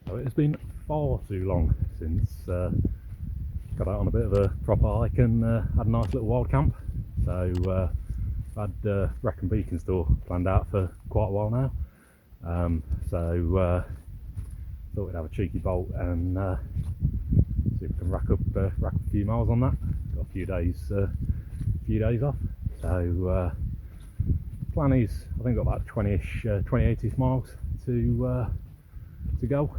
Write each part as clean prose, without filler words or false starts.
So it has been far too long since got out on a bit of a proper hike and had a nice little wild camp. So I've had Brecon Beacons tour planned out for quite a while now. So thought we'd have a cheeky bolt and see if we can rack up a few miles on that. Got a few days off. So plan is, I think, got about 20-ish, 28-ish miles to go.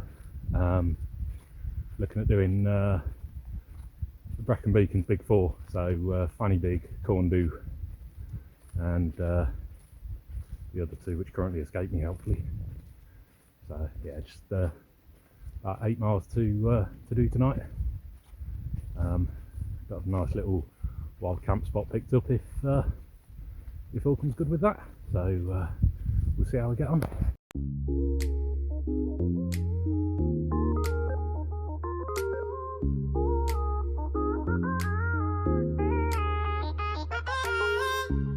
Looking at doing the Brecon Beacons Big Four, so Fanny Big, Corndu, and the other two which currently escape me, hopefully. So yeah, just about 8 miles to do tonight. Got a nice little wild camp spot picked up if all comes good with that. So we'll see how we get on.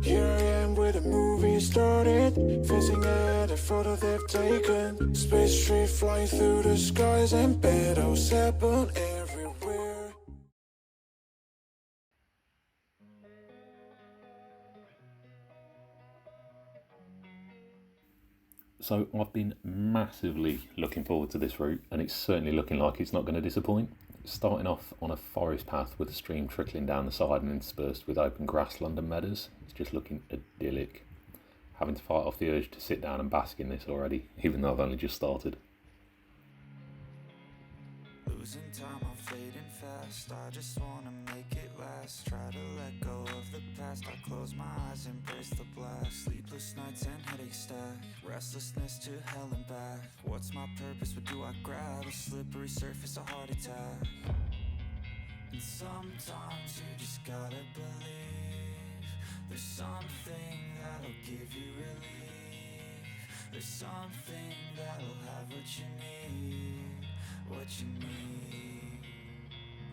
Here I am where the movie started, facing at a photo they've taken. Space tree flying through the skies and battles happen everywhere. So I've been massively looking forward to this route, and it's certainly looking like it's not going to disappoint. Starting off on a forest path with a stream trickling down the side and interspersed with open grassland and meadows, it's just looking idyllic. Having to fight off the urge to sit down and bask in this already, even though I've only just started. Losing time, I'm fading fast. I just wanna make it last. Try to let go of the past. I close my eyes, embrace the blast. Sleepless nights and headache stack. Restlessness to hell and back. What's my purpose? What do I grab? A slippery surface, a heart attack. And sometimes you just gotta believe there's something that'll give you relief. There's something that'll have what you need. What you need.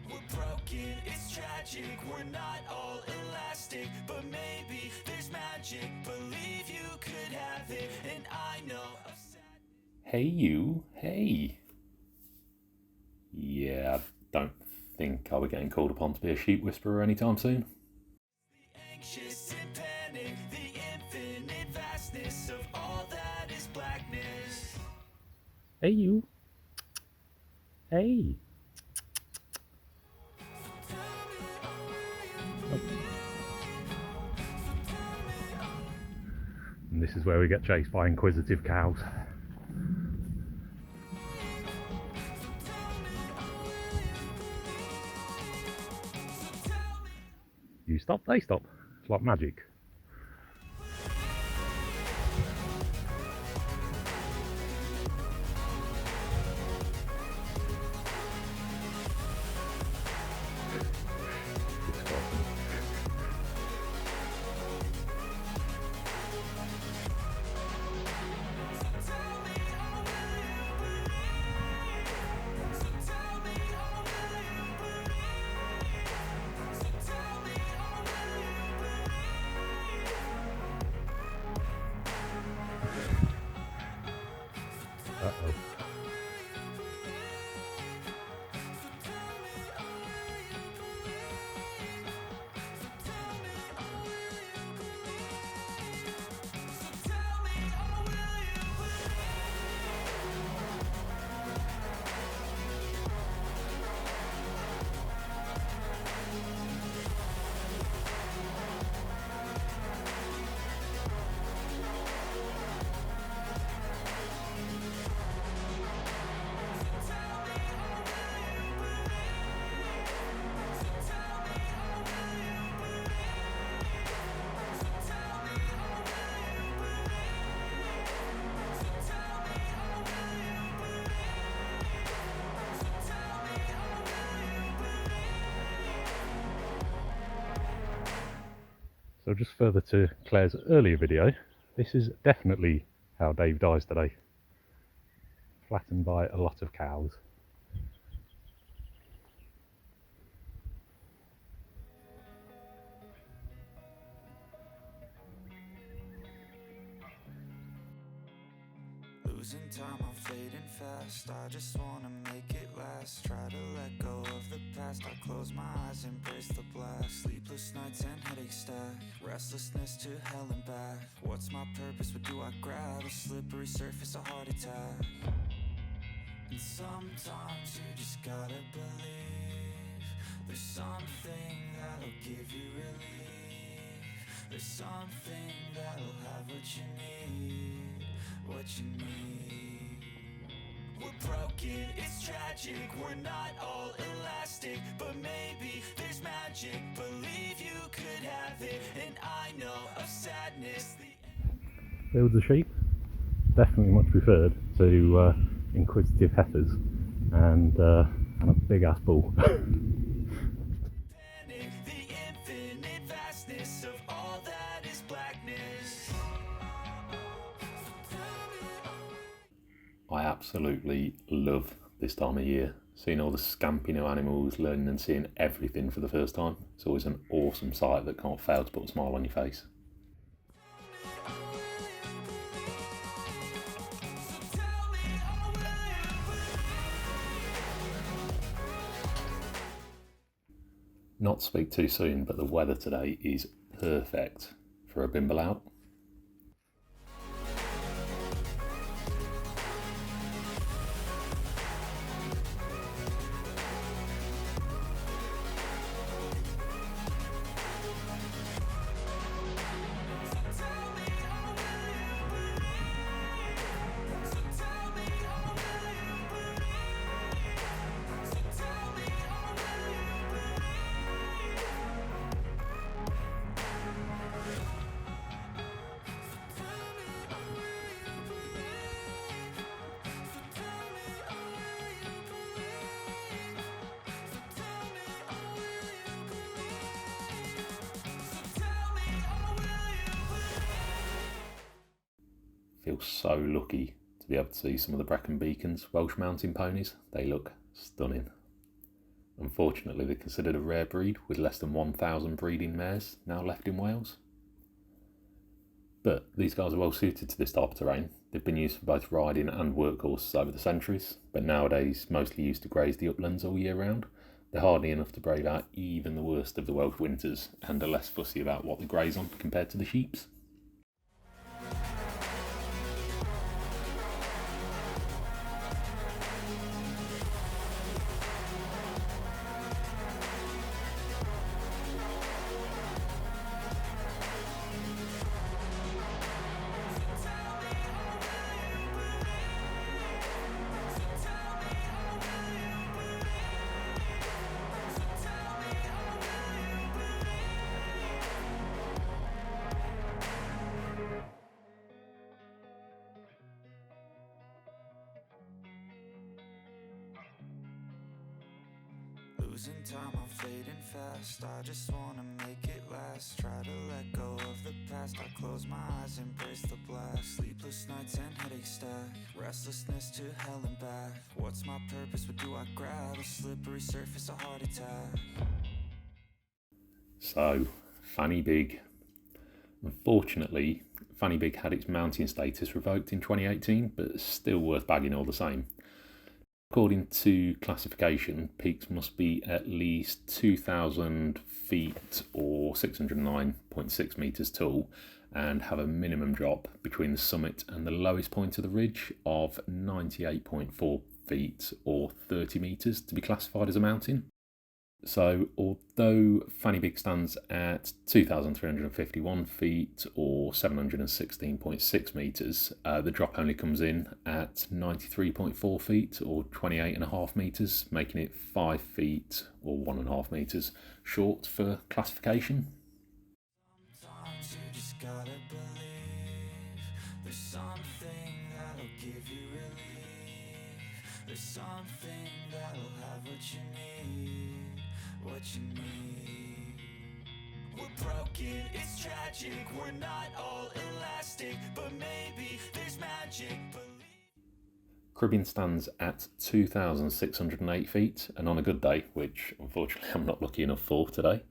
We're broken, it's tragic. We're not all elastic, but maybe there's magic. Believe you could have it, and I know I've said. Hey you, hey! Yeah, I don't think I'll be getting called upon to be a sheep whisperer anytime soon. The anxious and panic, the infinite vastness of all that is blackness. Hey you. Hey. And this is where we get chased by inquisitive cows. You stop, they stop. It's like magic. Uh-oh. So just further to Claire's earlier video, this is definitely how Dave dies today. Flattened by a lot of cows. Losing time, I'm fading fast. fast, I just wanna make it last. Try to let go of the past, I close my eyes, embrace the blast. Sleepless nights and headache stack, restlessness to hell and back. What's my purpose, what do I grab? A slippery surface, a heart attack. And sometimes you just gotta believe there's something that'll give you relief. There's something that'll have what you need, what you need. We're broken, it's tragic, we're not all elastic, but maybe there's magic. Believe you could have it, and I know of sadness. Fields of sheep, definitely much preferred to inquisitive heifers and a big ass bull. Panic, the infinite vastness of all that is blackness. I absolutely love this time of year. Seeing all the scampy new animals, learning and seeing everything for the first time. It's always an awesome sight that can't fail to put a smile on your face. Not to speak too soon, but the weather today is perfect for a bimble out. Feel so lucky to be able to see some of the Brecon Beacons Welsh mountain ponies. They look stunning. Unfortunately, they're considered a rare breed with less than 1,000 breeding mares now left in Wales. But these guys are well suited to this type of terrain. They've been used for both riding and workhorses over the centuries, but nowadays mostly used to graze the uplands all year round. They're hardy enough to brave out even the worst of the Welsh winters and are less fussy about what they graze on compared to the sheeps. Losing time, I'm fading fast, I just wanna make it last. Try to let go of the past, I close my eyes, embrace the blast. Sleepless nights and headache stack, restlessness to hell and back. What's my purpose, what do I grab? A slippery surface, a heart attack. So, Fanny Big. Unfortunately, Fanny Big had its mountain status revoked in 2018, but it's still worth bagging all the same. According to classification, peaks must be at least 2,000 feet or 609.6 metres tall and have a minimum drop between the summit and the lowest point of the ridge of 98.4 feet or 30 metres to be classified as a mountain. So although Fanny Big stands at 2,351 feet or 716.6 metres, the drop only comes in at 93.4 feet or 28.5 metres, making it 5 feet or 1.5 metres short for classification. Sometimes you just gotta believe there's something that'll give you relief. There's something that'll have what you need, what you need. We're broken, it's tragic, we're not all elastic, but maybe there's magic. Cribyn stands at 2,608 feet, and on a good day, which unfortunately I'm not lucky enough for today,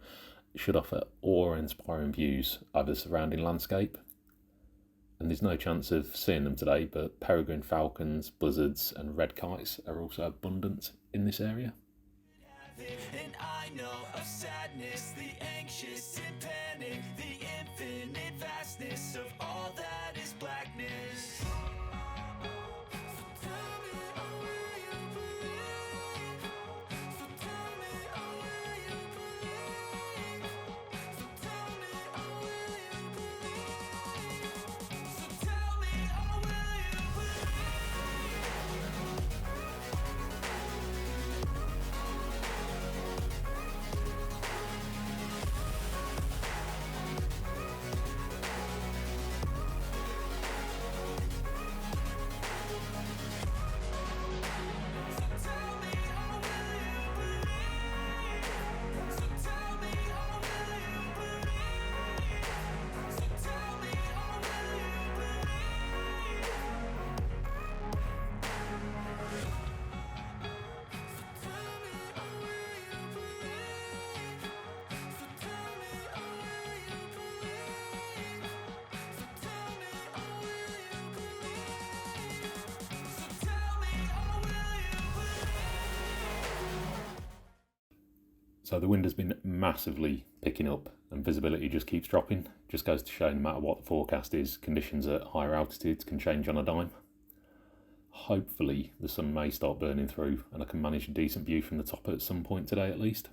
it should offer awe-inspiring views over the surrounding landscape. and there's no chance of seeing them today, but peregrine falcons, buzzards and red kites are also abundant in this area. And I know of sadness, the anxious and panic, the infinite vastness of all that is blackness. So tell me, oh, will you believe? So tell me, oh, will you believe? So tell me, oh, will you believe? So tell me, oh, will you believe? So the wind has been massively picking up and visibility just keeps dropping. Just goes to show no matter what the forecast is, conditions at higher altitudes can change on a dime. Hopefully the sun may start burning through and I can manage a decent view from the top at some point today at least.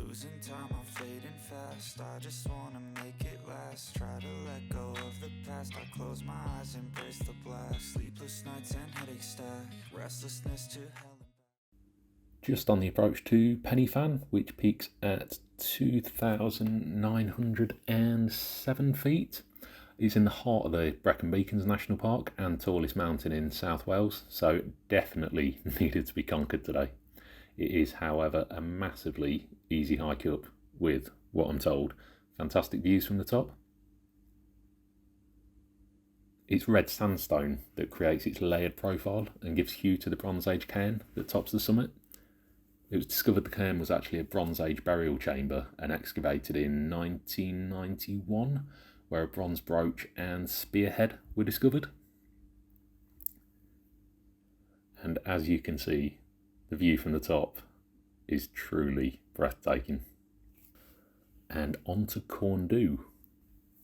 Losing time, I'm fading fast. I just wanna make it last. Try to let go of the past. I close my eyes, embrace the blast. Sleepless nights and headache stack. Restlessness to hell and back. Just on the approach to Penny Fan, which peaks at 2,907 feet. It's in the heart of the Brecon Beacons National Park and tallest mountain in South Wales, so it definitely needed to be conquered today. It is, however, a massively easy hike up with, what I'm told, fantastic views from the top. It's red sandstone that creates its layered profile and gives hue to the Bronze Age cairn that tops the summit. It was discovered the cairn was actually a Bronze Age burial chamber and excavated in 1991, where a bronze brooch and spearhead were discovered. And as you can see, the view from the top is truly breathtaking. And on to Corndhu.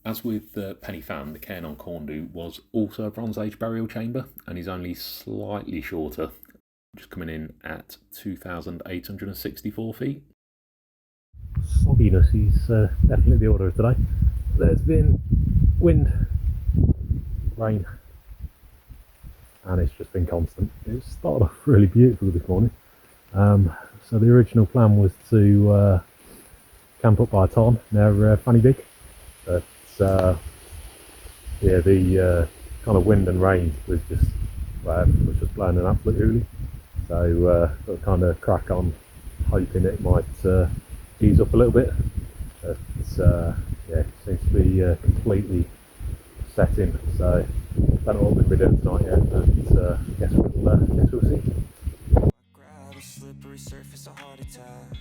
As with Penny Fan, the cairn on Corndhu was also a Bronze Age burial chamber and is only slightly shorter, just coming in at 2,864 feet. Sogginess is definitely the order of today. There's been wind, rain, and it's just been constant. It started off really beautiful this morning. So the original plan was to camp up by a tarn near Fanny Big, but yeah, the kind of wind and rain was just blowing an absolute hoolie. So we'll kind of crack on, hoping it might ease up a little bit. But yeah, it seems to be completely setting. So don't know what we'll be doing tonight yet, but guess we'll see. Grab a slippery surface, a heart attack.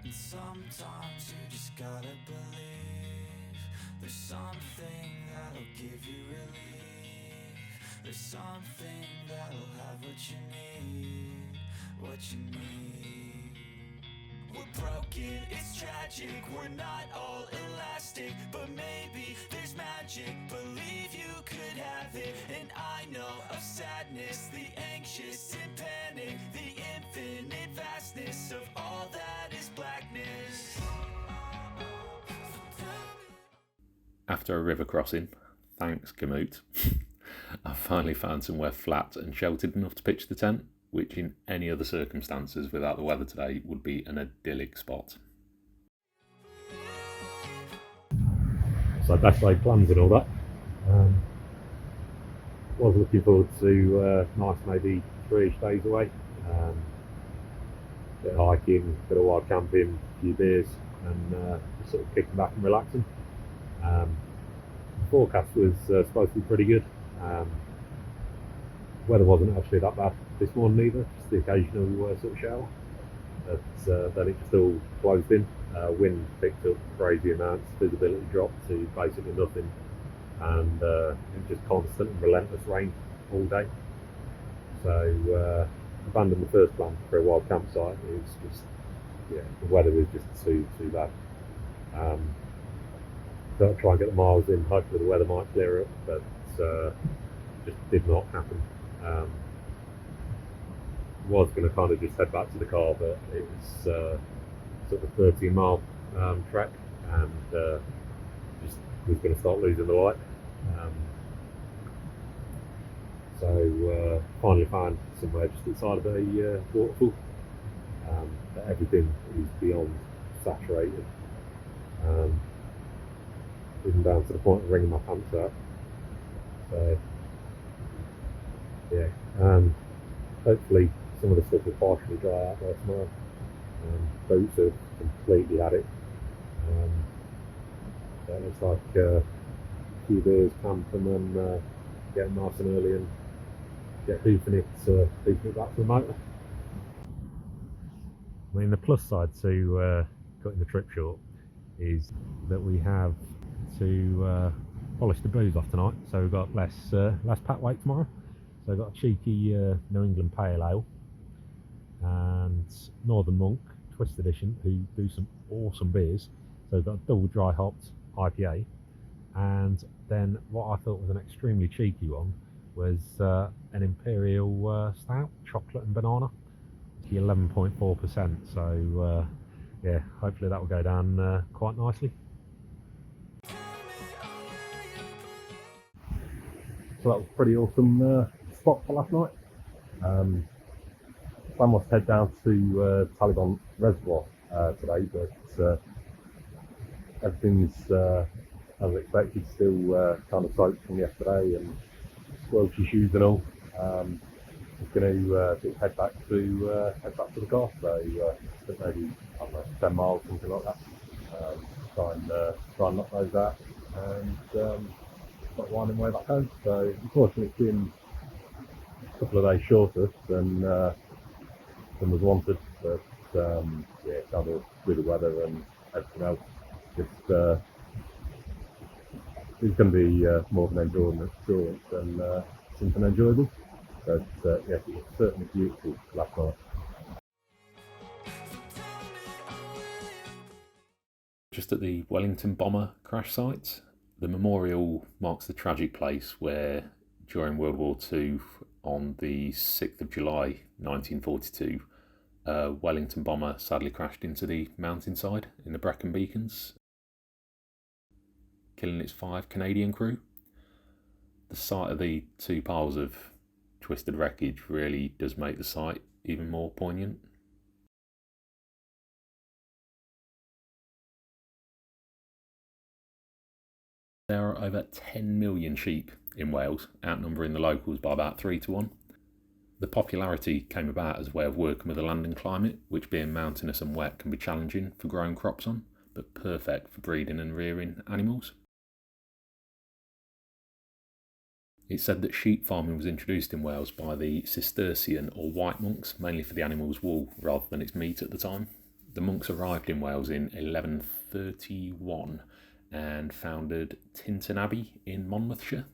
And sometimes you just gotta believe there's something that'll give you relief. There's something that'll have what you need, what you need. We're broken, it's tragic, we're not all elastic, but maybe there's magic. Believe you could have it, and I know of sadness, the anxious and panic, the infinite vastness of all that is blackness. After a river crossing, thanks Gamut, I finally found somewhere flat and sheltered enough to pitch the tent, which in any other circumstances without the weather today would be an idyllic spot. So best laid plans and all that. Was looking forward to nice maybe 3ish days away. Bit of hiking, bit of wild camping, a few beers, and just sort of kicking back and relaxing. The forecast was supposed to be pretty good. Weather wasn't actually that bad this morning either, just the occasional sort of shower. But then it just all closed in. Wind picked up crazy amounts, visibility dropped to basically nothing, and it just constant and relentless rain all day. So abandoned the first plan for a wild campsite. It was just, the weather was just too bad. So I'll try and get the miles in, hopefully the weather might clear up, but just did not happen. Was going to kind of just head back to the car, but it was sort of a 13-mile trek, and just was going to start losing the light. So finally found somewhere just outside of a waterfall. But everything is beyond saturated. Even down to the point of wringing my pants out. So yeah, hopefully some of the stuff will partially dry out there tomorrow. Boots have completely had it. So it looks like a few beers, camp, and then get nice and early and get hoofing it back to the motor. I mean, the plus side to cutting the trip short is that we have to polish the booze off tonight, so we've got less pack weight tomorrow. So I've got a cheeky New England Pale Ale and Northern Monk Twist Edition, who do some awesome beers. So we've got a double dry hopped IPA, and then what I thought was an extremely cheeky one was an Imperial Stout, chocolate and banana, 11.4%. So yeah, hopefully that will go down quite nicely. So that was a pretty awesome spot for last night. Plan was to head down to Taliban Reservoir today, but everything's as expected, still kind of soaked from yesterday and squelchy shoes and all. I'm going to sort of head back to the car. So I think maybe, I don't know, 10 miles, something like that. Try and knock those out and start winding way back home. So unfortunately it's been a couple of days shorter than was wanted, but yeah, kind of with the weather and everything else, just it's going to be more of an enjoyment than something enjoyable. But yeah, it was certainly beautiful last night. Just at the Wellington bomber crash site, the memorial marks the tragic place where during World War II, on the 6th of July 1942, a Wellington bomber sadly crashed into the mountainside in the Brecon Beacons, killing its 5 Canadian crew. The sight of the 2 piles of twisted wreckage really does make the site even more poignant. There are over 10 million sheep in Wales, outnumbering the locals by about 3 to 1. The popularity came about as a way of working with the land and climate, which being mountainous and wet can be challenging for growing crops on, but perfect for breeding and rearing animals. It's said that sheep farming was introduced in Wales by the Cistercian or white monks, mainly for the animal's wool rather than its meat at the time. The monks arrived in Wales in 1131 and founded Tintern Abbey in Monmouthshire.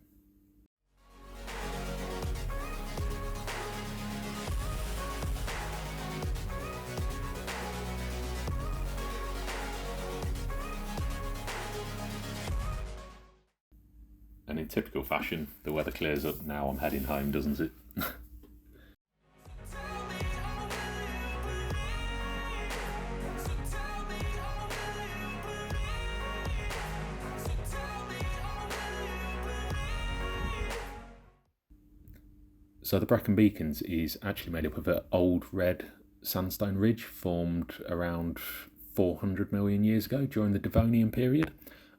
And in typical fashion, the weather clears up now I'm heading home, doesn't it? So the Brecon Beacons is actually made up of an old red sandstone ridge formed around 400 million years ago during the Devonian period,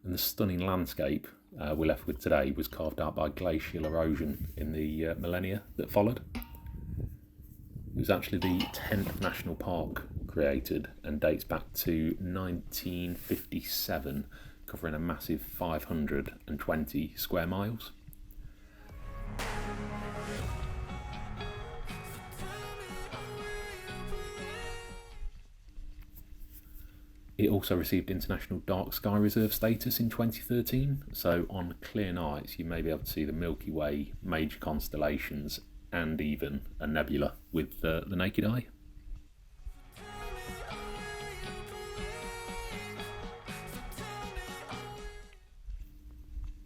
and the stunning landscape we're left with today was carved out by glacial erosion in the millennia that followed. It was actually the 10th national park created and dates back to 1957, covering a massive 520 square miles. It also received International Dark Sky Reserve status in 2013, so on clear nights you may be able to see the Milky Way, major constellations, and even a nebula with the naked eye.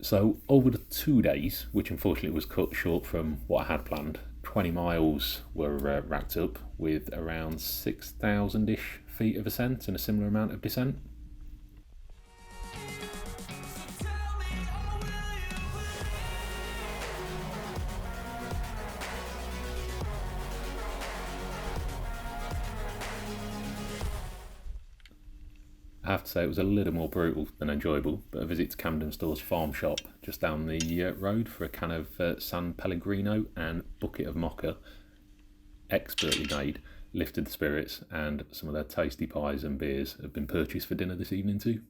So over the 2 days, which unfortunately was cut short from what I had planned, 20 miles were racked up with around 6,000-ish feet of ascent and a similar amount of descent. I have to say it was a little more brutal than enjoyable, but a visit to Camden Store's farm shop just down the road for a can of San Pellegrino and bucket of mocha, expertly made, lifted the spirits, and some of their tasty pies and beers have been purchased for dinner this evening too.